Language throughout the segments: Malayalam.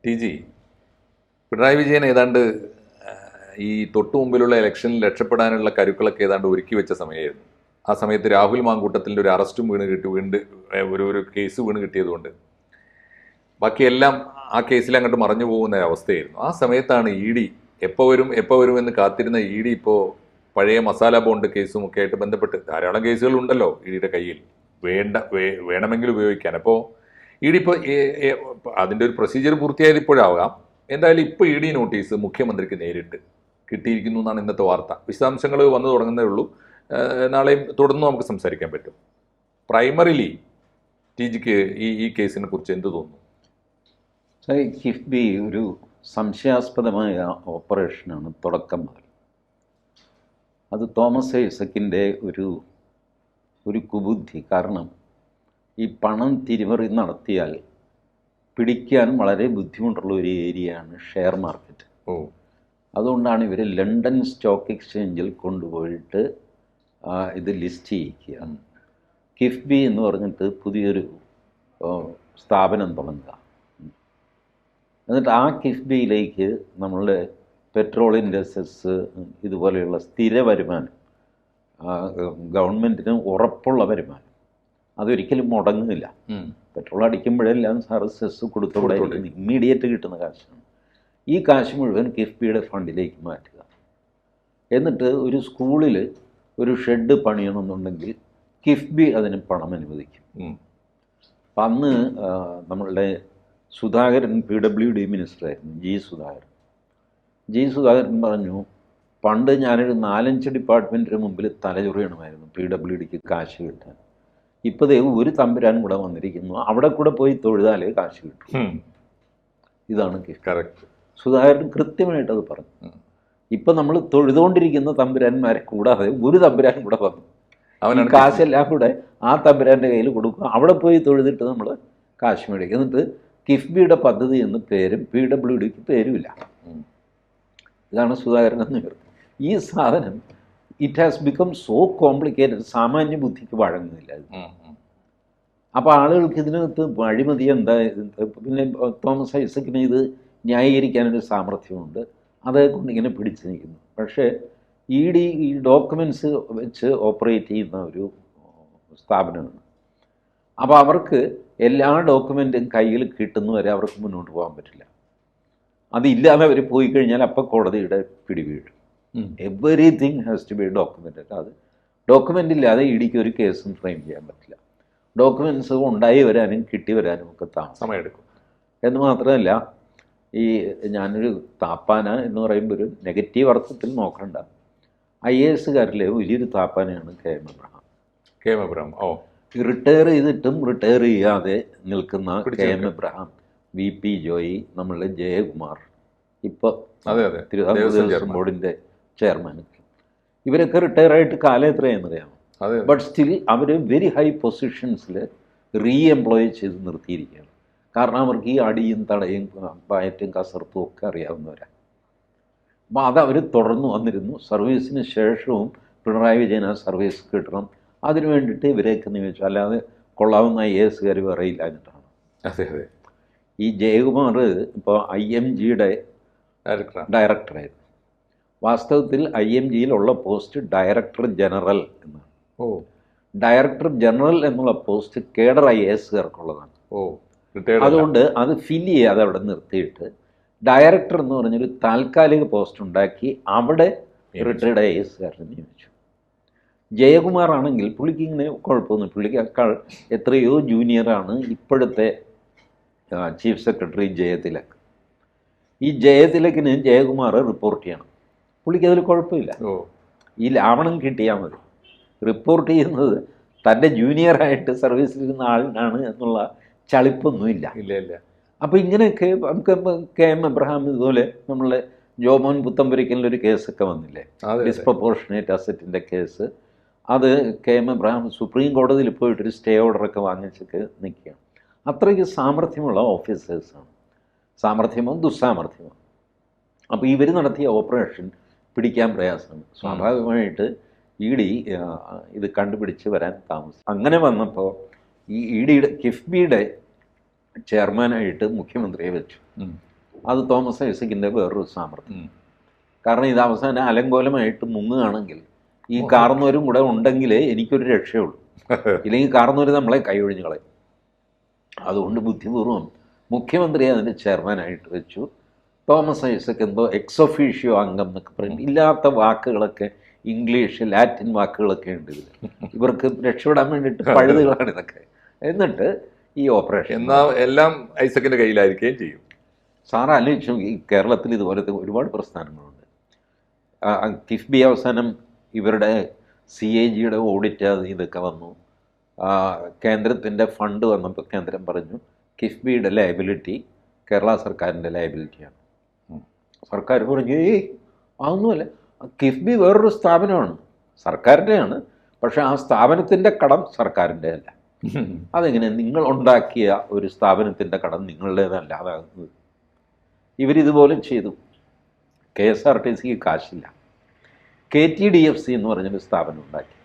ടി ജി, പിണറായി വിജയൻ ഏതാണ്ട് ഈ തൊട്ടു മുമ്പിലുള്ള ഇലക്ഷനിൽ രക്ഷപ്പെടാനുള്ള കരുക്കളൊക്കെ ഏതാണ്ട് ഒരുക്കി വെച്ച സമയമായിരുന്നു. ആ സമയത്ത് രാഹുൽ മാങ്കൂട്ടത്തിൻ്റെ ഒരു അറസ്റ്റും ഒരു കേസ് വീണ് കിട്ടിയതുകൊണ്ട് ബാക്കിയെല്ലാം ആ കേസിൽ അങ്ങോട്ട് മറഞ്ഞു പോകുന്ന ഒരവസ്ഥയായിരുന്നു. ആ സമയത്താണ് ഇ ഡി എപ്പോൾ വരും എന്ന് കാത്തിരുന്ന ഇ ഡി ഇപ്പോൾ പഴയ മസാല ബോണ്ട് കേസും ഒക്കെ ആയിട്ട് ബന്ധപ്പെട്ട് ധാരാളം കേസുകൾ ഉണ്ടല്ലോ ഇ ഡിയുടെ കയ്യിൽ, വേണമെങ്കിൽ ഉപയോഗിക്കാൻ. അപ്പോൾ ഇ ഡി ഇപ്പോൾ അതിൻ്റെ ഒരു പ്രൊസീജിയർ പൂർത്തിയായത് ഇപ്പോഴാവാം. എന്തായാലും ഇപ്പോൾ ഇ ഡി നോട്ടീസ് മുഖ്യമന്ത്രിക്ക് നേരിട്ട് കിട്ടിയിരിക്കുന്നു എന്നാണ് ഇന്നത്തെ വാർത്ത. വിശദാംശങ്ങൾ വന്നു തുടങ്ങുന്നേ ഉള്ളൂ. നാളെയും തുടർന്ന് നമുക്ക് സംസാരിക്കാൻ പറ്റും. പ്രൈമറിലി ടി ജിക്ക് ഈ കേസിനെ കുറിച്ച് എന്ത് തോന്നുന്നു? കിഫ്ബി ഒരു സംശയാസ്പദമായ ഓപ്പറേഷനാണ് തുടക്കം മുതൽ. അത് തോമസ് ഐസക്കിൻ്റെ ഒരു കുബുദ്ധി. കാരണം ഈ പണം തിരിമറി നടത്തിയാൽ പിടിക്കാൻ വളരെ ബുദ്ധിമുട്ടുള്ള ഒരു ഏരിയയാണ് ഷെയർ മാർക്കറ്റ്. അതുകൊണ്ടാണ് ഇവർ ലണ്ടൻ സ്റ്റോക്ക് എക്സ്ചേഞ്ചിൽ കൊണ്ടുപോയിട്ട് ഇത് ലിസ്റ്റ് ചെയ്യിക്കുക. കിഫ്ബി എന്ന് പറഞ്ഞിട്ട് പുതിയൊരു സ്ഥാപനം തുടങ്ങുക. എന്നിട്ട് ആ കിഫ്ബിയിലേക്ക് നമ്മളുടെ പെട്രോളിൻ്റെ സെസ് ഇതുപോലെയുള്ള സ്ഥിര വരുമാനം, ഗവൺമെൻറ്റിന് ഉറപ്പുള്ള വരുമാനം, അതൊരിക്കലും മുടങ്ങില്ല. പെട്രോൾ അടിക്കുമ്പോഴെല്ലാം സാറ് സെസ് കൊടുത്തോടെ ഇമ്മീഡിയറ്റ് കിട്ടുന്ന കാശാണ്. ഈ കാശ് മുഴുവൻ കിഫ്ബിയുടെ ഫണ്ടിലേക്ക് മാറ്റുക. എന്നിട്ട് ഒരു സ്കൂളിൽ ഒരു ഷെഡ് പണിയണമെന്നുണ്ടെങ്കിൽ കിഫ്ബി അതിന് പണം അനുവദിക്കും. അപ്പം അന്ന് നമ്മളുടെ സുധാകരൻ PWD മിനിസ്റ്ററായിരുന്നു, ജി സുധാകരൻ പറഞ്ഞു, പണ്ട് ഞാനൊരു 4-5 ഡിപ്പാർട്ട്മെൻറ്റിന് മുമ്പിൽ തലചൊറിയണമായിരുന്നു PWDക്ക് കാശ് കിട്ടാൻ. ഇപ്പോൾ ഒരു തമ്പുരാൻ കൂടെ വന്നിരിക്കുന്നു, അവിടെ കൂടെ പോയി തൊഴുതാലേ കാശ് കിട്ടും. ഇതാണ് കറക്റ്റ്. സുധാകരൻ കൃത്യമായിട്ടത് പറഞ്ഞു. ഇപ്പം നമ്മൾ തൊഴുതുകൊണ്ടിരിക്കുന്ന തമ്പുരാന്മാരെ കൂടാതെ ഒരു തമ്പുരാൻ കൂടെ വന്നു, അവൻ കാശെല്ലാം കൂടെ ആ തമ്പുരാൻ്റെ കയ്യിൽ കൊടുക്കും, അവിടെ പോയി തൊഴുതിട്ട് നമ്മൾ കാശ് മേടിക്കും. എന്നിട്ട് കിഫ്ബിയുടെ പദ്ധതി എന്ന് പേരും PWDക്ക് പേരുമില്ല. ഇതാണ് സുധാകരൻ എന്ന് പറയുന്നത്. ഈ സാധനം it has become so complicated, സാമാന്യ ബുദ്ധിക്ക് വഴങ്ങുന്നില്ല. അപ്പോൾ ആളുകൾക്ക് ഇതിനകത്ത് അഴിമതി എന്താ. പിന്നെ തോമസ് ഐസക്കിന് ഇത് ന്യായീകരിക്കാനൊരു സാമർഥ്യമുണ്ട്, അതേ കൊണ്ട് ഇങ്ങനെ പിടിച്ചു നിൽക്കുന്നു. പക്ഷേ ഇ ഡി ഈ ഡോക്യുമെൻറ്റ്സ് വെച്ച് ഓപ്പറേറ്റ് ചെയ്യുന്ന ഒരു സ്ഥാപനമാണ്. അപ്പോൾ അവർക്ക് എല്ലാ ഡോക്യുമെൻറ്റും കയ്യിൽ കിട്ടുന്നവരെ അവർക്ക് മുന്നോട്ട് പോകാൻ പറ്റില്ല. അതില്ലാതെ അവർ പോയി കഴിഞ്ഞാൽ അപ്പം കോടതിയുടെ പിടി വീഴും. Everything has to be documented. അത് ഡോക്യുമെൻ്റ് ഇല്ലാതെ ഇ ഡിക്ക് ഒരു കേസും ഫ്രെയിം ചെയ്യാൻ പറ്റില്ല. ഡോക്യുമെൻറ്റ്സ് ഉണ്ടായി വരാനും കിട്ടി വരാനും ഒക്കെ സമയമെടുക്കും. എന്ന് മാത്രമല്ല, ഈ ഞാനൊരു താപ്പാന എന്ന് പറയുമ്പോൾ ഒരു നെഗറ്റീവ് അർത്ഥത്തിൽ നോക്കണ്ട, IAS-കാരിലെ വലിയൊരു താപ്പാനയാണ് KM എബ്രഹാം. റിട്ടയർ ചെയ്തിട്ടും റിട്ടയർ ചെയ്യാതെ നിൽക്കുന്ന KM എബ്രഹാം, VP ജോയി, നമ്മളുടെ ജയകുമാർ, ഇപ്പോൾ തിരുവിതാംകൂർ ദേവസ്വം ബോർഡിൻ്റെ ചെയർമാൻ, ഇവരൊക്കെ റിട്ടയർ ആയിട്ട് കാലം എത്രയാണെന്നറിയാമോ? ബട്ട് സ്റ്റിൽ അവർ വെരി ഹൈ പൊസിഷൻസിൽ എംപ്ലോയ് ചെയ്ത് നിർത്തിയിരിക്കുകയാണ്. കാരണം അവർക്ക് ഈ അടിയും തടയും പയറ്റും കസർത്തും ഒക്കെ അറിയാവുന്നവരാണ്. അപ്പോൾ അതവർ തുടർന്ന് വന്നിരുന്നു. സർവീസിന് ശേഷവും പിണറായി വിജയൻ ആ സർവീസ് കിട്ടണം, അതിനു വേണ്ടിയിട്ട് ഇവരെയൊക്കെ നിയമിച്ചു. അല്ലാതെ കൊള്ളാവുന്ന IAS-കാർ വേറെ ഇല്ലാഞ്ഞിട്ടാണ്. അതെ. ഈ ജയകുമാർ ഇപ്പോൾ IMG-യുടെ ഡയറക്ടറായിരുന്നു. വാസ്തവത്തിൽ IMG-യിലുള്ള പോസ്റ്റ് ഡയറക്ടർ ജനറൽ എന്നാണ്. ഡയറക്ടർ ജനറൽ എന്നുള്ള പോസ്റ്റ് കേഡർ IAS-കാർക്കുള്ളതാണ്. അതുകൊണ്ട് അത് ഫില്ല് ചെയ്യാതെ അവിടെ നിർത്തിയിട്ട് ഡയറക്ടർ എന്ന് പറഞ്ഞൊരു താൽക്കാലിക പോസ്റ്റ് ഉണ്ടാക്കി അവിടെ റിട്ടയർഡ് IAS-കാരനെ നിയമിച്ചു. ജയകുമാർ ആണെങ്കിൽ പുള്ളിക്ക് ഇങ്ങനെ കുഴപ്പമൊന്നും, പുള്ളിക്കാൾ എത്രയോ ജൂനിയറാണ് ഇപ്പോഴത്തെ ചീഫ് സെക്രട്ടറി ജയതിലക്. ഈ ജയതിലകിന് ജയകുമാർ റിപ്പോർട്ട് ചെയ്യണം. പുള്ളിക്ക് അതിൽ കുഴപ്പമില്ല, ഈ ലാവണം കിട്ടിയാൽ മതി. റിപ്പോർട്ട് ചെയ്യുന്നത് തൻ്റെ ജൂനിയറായിട്ട് സർവീസിലിരുന്ന ആളിനാണ് എന്നുള്ള ചളിപ്പൊന്നുമില്ല. അപ്പോൾ ഇങ്ങനെയൊക്കെ നമുക്ക് KM എബ്രഹാം, ഇതുപോലെ നമ്മളെ ജോമോൻ പുത്തമ്പുരയ്ക്കലിലൊരു കേസൊക്കെ വന്നില്ലേ, ഡിസ്പ്രപ്പോർഷനേറ്റ് അസറ്റിൻ്റെ കേസ്. അത് KM എബ്രഹാം സുപ്രീം കോടതിയിൽ പോയിട്ടൊരു സ്റ്റേ ഓർഡറൊക്കെ വാങ്ങിച്ചൊക്കെ നിൽക്കുകയാണ്. അത്രയ്ക്ക് സാമർഥ്യമുള്ള ഓഫീസേഴ്സാണ്. സാമർഥ്യമോ ദുസ്സാമർഥ്യമോ. അപ്പോൾ ഇവർ നടത്തിയ ഓപ്പറേഷൻ പിടിക്കാൻ പ്രയാസമാണ്. സ്വാഭാവികമായിട്ട് ഇ ഡി ഇത് കണ്ടുപിടിച്ച് വരാൻ താമസം. അങ്ങനെ വന്നപ്പോൾ ഈ ഇ ഡിയുടെ കിഫ്ബിയുടെ ചെയർമാനായിട്ട് മുഖ്യമന്ത്രിയെ വെച്ചു. അത് തോമസ് ഐസക്കിൻ്റെ വേറൊരു സാമർത്ഥ്യം. കാരണം ഇത് അവസാനം അലങ്കോലമായിട്ട് മുങ്ങുകയാണെങ്കിൽ ഈ കാർന്നവരും കൂടെ ഉണ്ടെങ്കിലേ എനിക്കൊരു രക്ഷയുള്ളൂ, ഇല്ലെങ്കിൽ കാർന്നവർ നമ്മളെ കൈയൊഴിഞ്ഞ് കളയും. അതുകൊണ്ട് ബുദ്ധിപൂർവ്വം മുഖ്യമന്ത്രിയെ അതിൻ്റെ ചെയർമാനായിട്ട് വെച്ചു. തോമസ് ഐസക് എന്തോ എക്സൊഫീഷ്യോ അംഗം എന്നൊക്കെ പറയും. ഇല്ലാത്ത വാക്കുകളൊക്കെ ഇംഗ്ലീഷ് ലാറ്റിൻ വാക്കുകളൊക്കെ ഉണ്ട് ഇതിൽ. ഇവർക്ക് രക്ഷപ്പെടാൻ വേണ്ടിയിട്ട് പഴുതുകളാണ് ഇതൊക്കെ. എന്നിട്ട് ഈ ഓപ്പറേഷൻ എല്ലാം ഐസക്കിൻ്റെ കയ്യിലായിരിക്കുകയും ചെയ്യും. സാറ് ആലോചിച്ചു, ഈ കേരളത്തിൽ ഇതുപോലത്തെ ഒരുപാട് പ്രസ്ഥാനങ്ങളുണ്ട്. കിഫ്ബി അവസാനം ഇവരുടെ CAG-യുടെ ഓഡിറ്റ് ഇതൊക്കെ വന്നു. കേന്ദ്രത്തിൻ്റെ ഫണ്ട് വന്നപ്പോൾ കേന്ദ്രം പറഞ്ഞു കിഫ്ബിയുടെ ലയബിലിറ്റി കേരള സർക്കാരിൻ്റെ ലയബിലിറ്റിയാണ്. സർക്കാർ പറഞ്ഞു അതൊന്നുമല്ല, കിഫ്ബി വേറൊരു സ്ഥാപനമാണ്, സർക്കാരിൻ്റെയാണ്, പക്ഷേ ആ സ്ഥാപനത്തിൻ്റെ കടം സർക്കാരിൻ്റെ അല്ല. അതെങ്ങനെ നിങ്ങൾ ഉണ്ടാക്കിയ ഒരു സ്ഥാപനത്തിൻ്റെ കടം നിങ്ങളുടേതല്ല അതാകുന്നത്? ഇവരിതുപോലെ ചെയ്തു. KSRTCക്ക് കാശില്ല. KTDFC എന്ന് പറഞ്ഞൊരു സ്ഥാപനം ഉണ്ടാക്കി,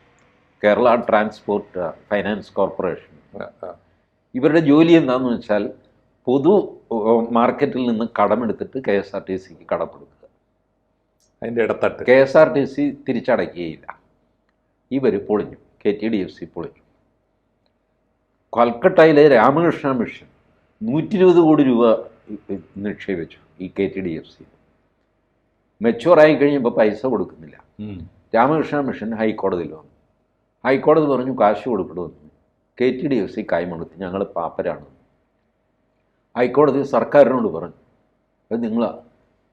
കേരള ട്രാൻസ്പോർട്ട് ഫൈനാൻസ് കോർപ്പറേഷൻ. ഇവരുടെ ജോലി എന്താണെന്ന് വെച്ചാൽ പൊതു മാർക്കറ്റിൽ നിന്ന് കടമെടുത്തിട്ട് KSRTCക്ക് കടമെടുക്കുക. അതിൻ്റെ ഇടത്തട്ട് KSRTC തിരിച്ചടയ്ക്കുകയില്ല. ഇവർ പൊളിഞ്ഞു, KTDFC പൊളിഞ്ഞു. കൽക്കട്ടയിലെ രാമകൃഷ്ണ മിഷൻ 120 കോടി രൂപ നിക്ഷേപിച്ചു ഈ KTDFC. മെച്ചുവറായി കഴിഞ്ഞപ്പോൾ പൈസ കൊടുക്കുന്നില്ല. രാമകൃഷ്ണ മിഷൻ ഹൈക്കോടതിയിൽ വന്നു. ഹൈക്കോടതി പറഞ്ഞു കാശ് കൊടുക്കണമെന്ന്. KTDFC കൈമണത്തി ഞങ്ങൾ പാപ്പരാണ്. ഹൈക്കോടതി സർക്കാരിനോട് പറഞ്ഞു, അത് നിങ്ങളാ.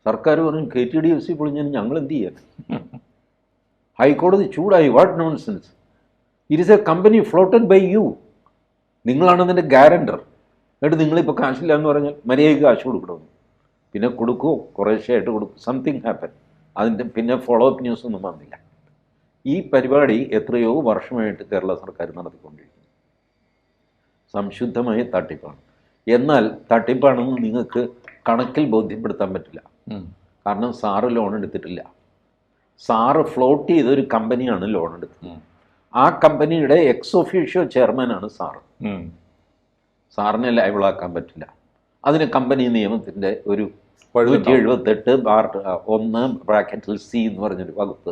സർക്കാർ പറഞ്ഞു KTDFC പൊളിഞ്ഞാൽ ഞങ്ങൾ എന്ത് ചെയ്യാൻ? ഹൈക്കോടതി ചൂടായി, what nonsense, it is a company floated by you, നിങ്ങളാണ് അതിൻ്റെ ഗ്യാരണ്ടർ. എന്നിട്ട് നിങ്ങളിപ്പോൾ കാശില്ല എന്ന് പറഞ്ഞാൽ മര്യാദയ്ക്ക് കാശ് കൊടുക്കണമെന്ന്. പിന്നെ കൊടുക്കുമോ, കുറേശ്ശെയായിട്ട് കൊടുക്കും. Something happen. അതിൻ്റെ പിന്നെ ഫോളോ അപ്പ് ന്യൂസ് ഒന്നും വന്നില്ല. ഈ പരിപാടി എത്രയോ വർഷമായിട്ട് കേരള സർക്കാർ നടത്തിക്കൊണ്ടിരിക്കുന്നു. സംശുദ്ധമായ തട്ടിപ്പാണ്. എന്നാൽ തട്ടിപ്പാണെന്ന് നിങ്ങൾക്ക് കണക്കിൽ ബോധ്യപ്പെടുത്താൻ പറ്റില്ല. കാരണം സാറ് ലോൺ എടുത്തിട്ടില്ല. സാറ് ഫ്ലോട്ട് ചെയ്തൊരു കമ്പനിയാണ് ലോൺ എടുത്തത്. ആ കമ്പനിയുടെ എക്സ്-ഒഫീഷ്യോ ചെയർമാനാണ് സാറ്. സാറിനെ ലയബിളാക്കാൻ പറ്റില്ല. അതിന് കമ്പനി നിയമത്തിൻ്റെ ഒരു 178(1)(C എന്ന് പറഞ്ഞൊരു വകുപ്പ്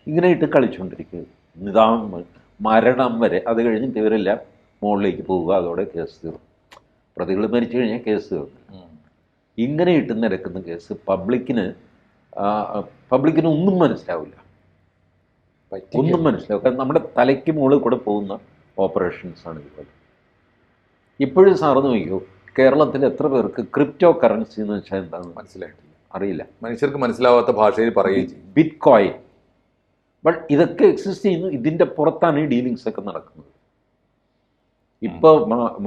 ഇങ്ങനെ ഇട്ട് കളിച്ചുകൊണ്ടിരിക്കുക. മരണം വരെ. അത് കഴിഞ്ഞിട്ട് ഇവരെല്ലാം മുകളിലേക്ക് പോവുക, അതോടെ കേസ് തീർന്നു. പ്രതികൾ മരിച്ചു കഴിഞ്ഞാൽ കേസ് തീർന്നു. ഇങ്ങനെ ഇട്ട് നിരക്കുന്ന കേസ് പബ്ലിക്കിന് ഒന്നും മനസ്സിലാവില്ല. ഒന്നും മനസ്സിലാവും. കാരണം നമ്മുടെ തലയ്ക്ക് മുകളിൽ കൂടെ പോകുന്ന ഓപ്പറേഷൻസാണ് ഇതുപോലെ. ഇപ്പോഴും സാറ് നോക്കിയോ, കേരളത്തിൽ എത്ര പേർക്ക് ക്രിപ്റ്റോ കറൻസി എന്ന് വെച്ചാൽ എന്താണെന്ന് മനസ്സിലായിട്ടില്ല, അറിയില്ല. മനുഷ്യർക്ക് മനസ്സിലാവാത്ത ഭാഷയിൽ പറയുകയും ചെയ്യും. Bit coin. ബട്ട് ഇതൊക്കെ എക്സിസ്റ്റ് ചെയ്യുന്നു. ഇതിൻ്റെ പുറത്താണ് ഈ ഡീലിങ്സ് ഒക്കെ നടക്കുന്നത്. ഇപ്പോൾ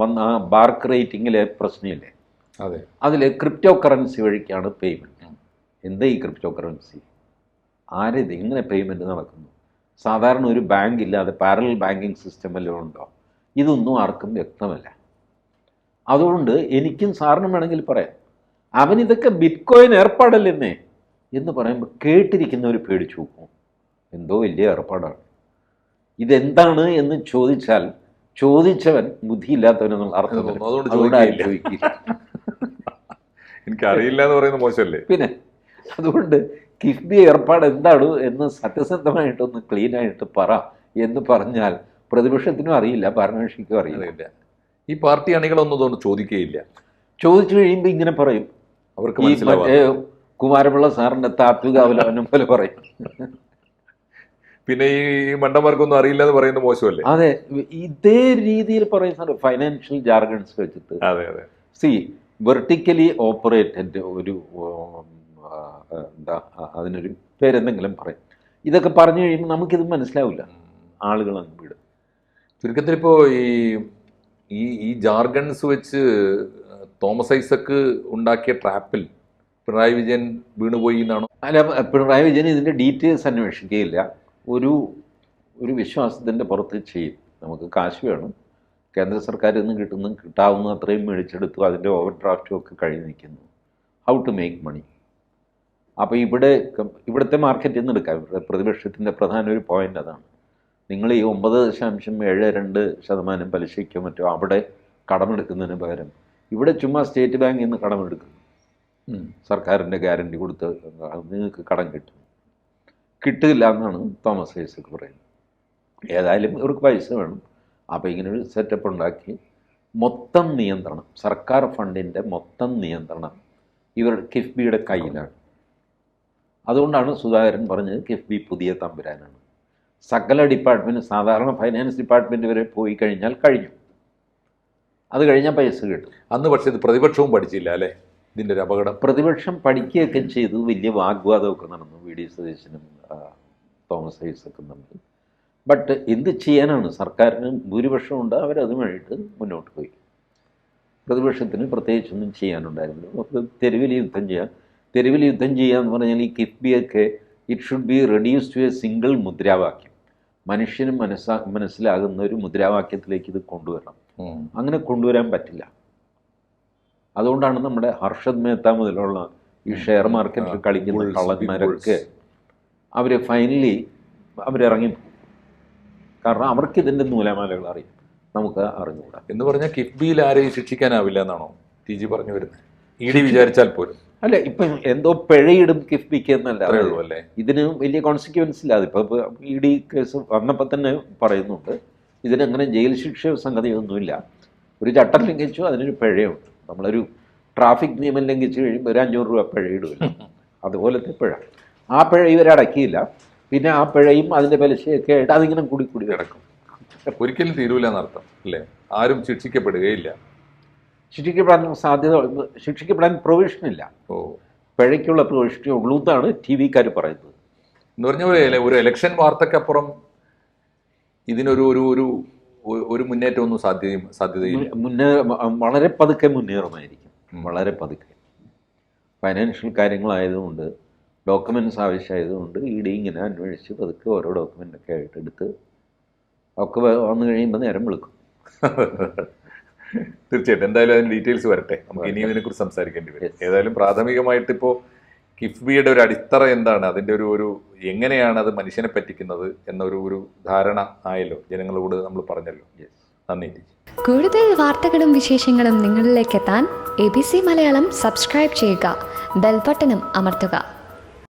വന്ന ബാർക്ക് റേറ്റിങ്ങിലെ പ്രശ്നമില്ലേ, അതെ, അതിൽ ക്രിപ്റ്റോ കറൻസി വഴിക്കാണ് പേയ്മെൻറ്റ്. എന്താ ഈ ക്രിപ്റ്റോ കറൻസി? ആരിത് ഇങ്ങനെ പേയ്മെൻറ്റ് നടക്കുന്നു? സാധാരണ ഒരു ബാങ്ക് ഇല്ലാതെ പാരലൽ ബാങ്കിങ് സിസ്റ്റം വല്ലതും ഉണ്ടോ? ഇതൊന്നും ആർക്കും വ്യക്തമല്ല. അതുകൊണ്ട് എനിക്കും സാറിനും വേണമെങ്കിൽ പറയാം, അവനിതൊക്കെ ബിറ്റ് കോയിൻ ഏർപ്പാടല്ലെന്നേ എന്ന് പറയുമ്പോൾ കേട്ടിരിക്കുന്നവർ പേടിച്ചു പോകും. എന്തോ വലിയ ഏർപ്പാടാണ്. ഇതെന്താണ് എന്ന് ചോദിച്ചാൽ ചോദിച്ചവൻ ബുദ്ധിയില്ലാത്തവനെന്നുള്ള അർത്ഥം. അതുകൊണ്ട് ചോദിക്കില്ല. എനിക്കറിയില്ല എന്ന് പറയുന്നത് മോശമല്ലേ? പിന്നെ അതുകൊണ്ട് കിഫ്ബി ഏർപ്പാട് എന്താണ് എന്ന് സത്യസന്ധമായിട്ടൊന്ന് ക്ലീനായിട്ട് പറ എന്ന് പറഞ്ഞാൽ പ്രതിപക്ഷത്തിനും അറിയില്ല, ഭരണകക്ഷിക്കും അറിയില്ല. ഈ പാർട്ടി അണികളൊന്നും അതുകൊണ്ട് ചോദിക്കുകയില്ല. ചോദിച്ചു കഴിയുമ്പോൾ ഇങ്ങനെ പറയും, അവർക്ക് മറ്റേ കുമാരപിള്ള സാറിൻ്റെ താത്വിക അവലോകനം പോലെ പറയും. പിന്നെ ഈ മണ്ടന്മാർക്കൊന്നും അറിയില്ല എന്ന് പറയുന്നത് മോശമല്ലേ? അതെ, ഇതേ രീതിയിൽ പറയും സാർ, ഫൈനാൻഷ്യൽ ജാർഗൺസ് വെച്ചിട്ട്. അതെ അതെ. വെർട്ടിക്കലി ഓപ്പറേറ്റഡ് ഒരു എന്താ അതിനൊരു പേരെന്തെങ്കിലും പറയും. ഇതൊക്കെ പറഞ്ഞു കഴിയുമ്പോൾ നമുക്കിത് മനസ്സിലാവില്ല, ആളുകൾ അങ്ങ് വിടും. ചുരുക്കത്തിൽ ഇപ്പോൾ ഈ ജാർഗൺസ് വെച്ച് തോമസ് ഐസക്ക് ഉണ്ടാക്കിയ ട്രാപ്പിൽ പിണറായി വിജയൻ വീണുപോയി എന്നാണോ? അല്ല, പിണറായി വിജയൻ ഇതിൻ്റെ ഡീറ്റെയിൽസ് അന്വേഷിക്കുകയില്ല. ഒരു വിശ്വാസത്തിൻ്റെ പുറത്ത് ചെയ്യും. നമുക്ക് കാശ് വേണം, കേന്ദ്ര സർക്കാരിൽ നിന്ന് കിട്ടാവുന്ന അത്രയും മേടിച്ചെടുത്തു, അതിൻ്റെ ഓവർ ഡ്രാഫ്റ്റും ഒക്കെ കഴിഞ്ഞ് നിൽക്കുന്നു. How to make money. അപ്പോൾ ഇവിടുത്തെ മാർക്കറ്റിൽ നിന്ന് എടുക്കാം. ഇവിടെ പ്രതിപക്ഷത്തിൻ്റെ പ്രധാന ഒരു പോയിൻ്റ് അതാണ്. നിങ്ങൾ ഈ 9.72% പലിശയ്ക്കോ മറ്റോ അവിടെ കടമെടുക്കുന്നതിന് പകരം ഇവിടെ ചുമ്മാ സ്റ്റേറ്റ് ബാങ്കിൽ നിന്ന് കടമെടുക്കുന്നു. സർക്കാരിൻ്റെ ഗ്യാരണ്ടി കൊടുത്ത് നിങ്ങൾക്ക് കടം കിട്ടില്ല എന്നാണ് തോമസ് ഐസക് പറയുന്നത്. ഏതായാലും ഇവർക്ക് പൈസ വേണം. അപ്പോൾ ഇങ്ങനൊരു സെറ്റപ്പ് ഉണ്ടാക്കി മൊത്തം നിയന്ത്രണം, സർക്കാർ ഫണ്ടിൻ്റെ മൊത്തം നിയന്ത്രണം കിഫ്ബിയുടെ കയ്യിലാണ്. അതുകൊണ്ടാണ് സുധാകരൻ പറഞ്ഞത് കിഫ്ബി പുതിയ തമ്പുരാനാണ്. സകല ഡിപ്പാർട്ട്മെൻറ്റ്, സാധാരണ ഫൈനാൻസ് ഡിപ്പാർട്ട്മെൻറ്റ് വരെ പോയി കഴിഞ്ഞാൽ കഴിഞ്ഞു, അത് കഴിഞ്ഞാൽ പൈസ കിട്ടും. അന്ന് പക്ഷേ ഇത് പ്രതിപക്ഷവും പഠിച്ചില്ല അല്ലേ ഇതിൻ്റെ ഒരു അപകടം? പ്രതിപക്ഷം പഠിക്കുകയൊക്കെ ചെയ്തു. വലിയ വാഗ്വാദമൊക്കെ നടന്നു വി ഡി സതീശനും തോമസ് ഐസക്കും തമ്മിൽ. ബട്ട് എന്ത് ചെയ്യാനാണ്, സർക്കാരിന് ഭൂരിപക്ഷമുണ്ട്, അവരതുമായിട്ട് മുന്നോട്ട് പോയി. പ്രതിപക്ഷത്തിന് പ്രത്യേകിച്ചൊന്നും ചെയ്യാനുണ്ടായിരുന്നു. അപ്പോൾ തെരുവിൽ യുദ്ധം ചെയ്യാന്ന് പറഞ്ഞാൽ ഈ കിഫ്ബിയൊക്കെ it should be reduce to a single മുദ്രാവാക്യം. മനുഷ്യന് മനസ്സിലാകുന്ന ഒരു മുദ്രാവാക്യത്തിലേക്ക് ഇത് കൊണ്ടുവരണം. അങ്ങനെ കൊണ്ടുവരാൻ പറ്റില്ല. അതുകൊണ്ടാണ് നമ്മുടെ ഹർഷദ് മേത്ത മുതലുള്ള ഈ ഷെയർ മാർക്കറ്റിൽ കളിക്കുന്ന കള്ളന്മാരൊക്കെ ഫൈനലി അവരിറങ്ങിപ്പോകും. കാരണം അവർക്ക് ഇതിൻ്റെ നൂലാമാലകൾ അറിയാം, നമുക്ക് അറിഞ്ഞുകൂടാ. എന്ന് പറഞ്ഞാൽ കിഫ്ബിയിൽ ആരെയും ശിക്ഷിക്കാനാവില്ല എന്നാണോ ടി ജി പറഞ്ഞു വരുന്നത്? ഇ ഡി വിചാരിച്ചാൽ പോലും അല്ല, ഇപ്പം എന്തോ പിഴയിടും കിഫ്ബിക്ക് എന്നല്ല അല്ലേ, ഇതിന് വലിയ കോൺസിക്വൻസ് ഇല്ലാതെ ഇപ്പോൾ ഇ ഡി കേസ് വന്നപ്പോൾ തന്നെ പറയുന്നുണ്ട് ഇതിനങ്ങനെ ജയിൽ ശിക്ഷയോ സംഗതിയൊന്നുമില്ല. ഒരു ചട്ടം ലംഘിച്ചു, അതിനൊരു പിഴയുണ്ട്. നമ്മളൊരു ട്രാഫിക് നിയമം ലംഘിച്ച് കഴിയുമ്പോൾ ഒരു 500 രൂപ പിഴയിടില്ല, അതുപോലത്തെ പിഴ. ആ പിഴ ഇവരടക്കിയില്ല. പിന്നെ ആ പിഴയും അതിൻ്റെ പലിശയൊക്കെ ആയിട്ട് അതിങ്ങനെ കൂടി കിടക്കും. ഒരിക്കലും തീരൂല എന്നർത്ഥം അല്ലേ? ആരും ശിക്ഷിക്കപ്പെടുകയില്ല. ശിക്ഷിക്കപ്പെടാൻ പ്രൊവിഷനില്ല. പിഴയ്ക്കുള്ള പ്രൊവിഷനേ ഉള്ളൂ എന്നാണ് TV-ക്കാർ പറയുന്നത്. എന്ന് പറഞ്ഞ ഒരു ഇലക്ഷൻ വാർത്തക്കപ്പുറം ഇതിനൊരു ഒരു ഒരു ഒരു മുന്നേറ്റമൊന്നും സാധ്യതയില്ല. വളരെ പതുക്കെ മുന്നേറുമായിരിക്കും, വളരെ പതുക്കെ. ഫൈനാൻഷ്യൽ കാര്യങ്ങളായതുകൊണ്ട്, ഡോക്യുമെൻറ്റ്സ് ആവശ്യമായതുകൊണ്ട് ഇ ഡി ഇങ്ങനെ അന്വേഷിച്ച് പതുക്കെ ഓരോ ഡോക്യുമെൻ്റൊക്കെ ആയിട്ട് എടുത്ത് ഒക്കെ വന്നു കഴിയുമ്പോൾ നേരം വിളിക്കും. തീർച്ചയായിട്ടും എന്തായാലും അതിന് ഡീറ്റെയിൽസ് വരട്ടെ, നമുക്ക് ഇനിയും ഇതിനെക്കുറിച്ച് സംസാരിക്കേണ്ടി വരും. ഏതായാലും പ്രാഥമികമായിട്ട് ഇപ്പോൾ കിഫ്ബിയുടെ ഒരു അടിത്തറ എന്താണ്, അതിൻ്റെ ഒരു എങ്ങനെയാണ് അത് മനുഷ്യനെ പറ്റിക്കുന്നത് എന്നൊരു ധാരണ ആയല്ലോ, ജനങ്ങളോട് നമ്മൾ പറഞ്ഞല്ലോ. നന്ദി. കൂടുതൽ വാർത്തകളും വിശേഷങ്ങളും നിങ്ങളിലേക്ക് എത്താൻ ABC മലയാളം സബ്സ്ക്രൈബ് ചെയ്യുക, ബെൽ ബട്ടണും അമർത്തുക.